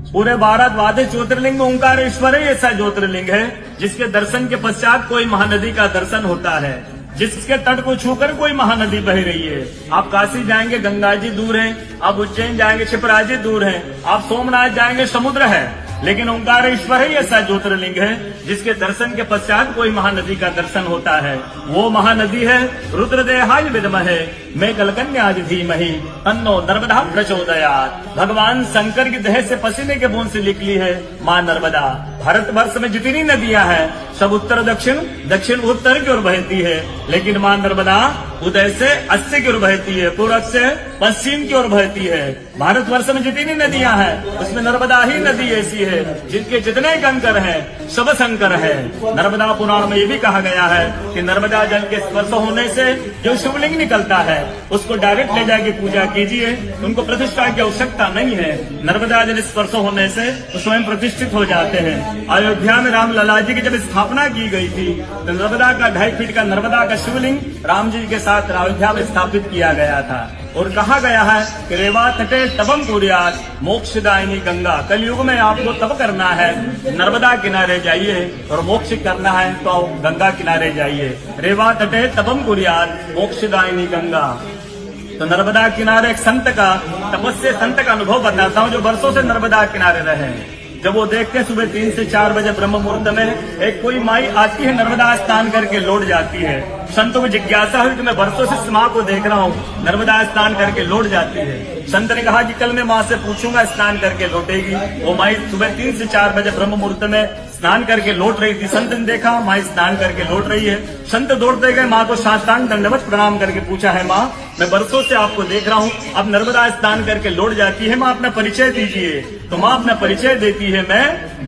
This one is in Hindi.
पूरे भारतवासी ज्योतिर्लिंग में ओंकारेश्वर ही ऐसा ज्योतिर्लिंग है जिसके दर्शन के पश्चात कोई महानदी का दर्शन होता है, जिसके तट को छूकर कोई महानदी बह रही है। आप काशी जाएंगे गंगा जी दूर है, आप उज्जैन जाएंगे क्षिप्रा जी दूर है, आप सोमनाथ जाएंगे समुद्र है, लेकिन ओंकारेश्वर ही ऐसा ज्योतिर्लिंग है जिसके दर्शन के पश्चात कोई महानदी का दर्शन होता है। वो महानदी है रुद्रदेहाय विद्महे मैं कलकन्याज धीमहि तन्नो नर्मदा प्रचोदयात्। भगवान शंकर की देह से पसीने के बूंद से निकली है माँ नर्मदा। भारतवर्ष में जितनी नदियां हैं सब उत्तर दक्षिण, दक्षिण उत्तर की ओर बहती है, लेकिन माँ नर्मदा उदय से अस्सी की ओर बहती है, पूर्व से पश्चिम की ओर बहती है। भारतवर्ष में जितनी नदियां हैं उसमें नर्मदा ही नदी ऐसी है जिनके जितने कंकर हैं सब शंकर है। नर्मदा पुराण में ये भी कहा गया है कि नर्मदा जल के स्पर्श होने से जो शिवलिंग निकलता है उसको डायरेक्ट ले जाके पूजा कीजिए, उनको प्रतिष्ठा की आवश्यकता नहीं है। नर्मदा जल स्पर्श होने से वो स्वयं प्रतिष्ठित हो जाते हैं। अयोध्या में राम लला जी की जब स्थापना की गई थी तो नर्मदा का 2.5 फीट का नर्मदा का शिवलिंग राम जी के साथ अयोध्या में स्थापित किया गया था। और कहा गया है कि रेवा तटे तपम कुर्यात् मोक्षदायिनी गंगा। कलयुग में आपको तप करना है, नर्मदा किनारे जाइए, और मोक्ष करना है तो गंगा किनारे जाइए। रेवा तटे तपम कुर्यात् मोक्षदायिनी गंगा। तो नर्मदा किनारे एक संत का, तपस्या संत का अनुभव बताता हूँ जो वर्षों से नर्मदा किनारे रहे। जब वो देखते हैं सुबह 3 से 4 बजे ब्रह्म मुहूर्त में एक कोई माई आती है, नर्मदा स्नान करके लौट जाती है। संतों को जिज्ञासा हुई कि मैं वर्षों से इस माँ को देख रहा हूँ, नर्मदा स्नान करके लौट जाती है। संत ने कहा कि कल मैं माँ से पूछूंगा, स्नान करके लौटेगी। वो माई सुबह 3 से 4 बजे ब्रह्म मुहूर्त में स्नान करके लौट रही थी। संत ने देखा माँ स्नान करके लौट रही है। संत दौड़ते गए माँ को साष्टांग दंडवत प्रणाम करके पूछा है माँ मैं वर्षों से आपको देख रहा हूँ, अब नर्मदा स्नान करके लौट जाती है, माँ अपना परिचय दीजिए। तो माँ अपना परिचय देती है, मैं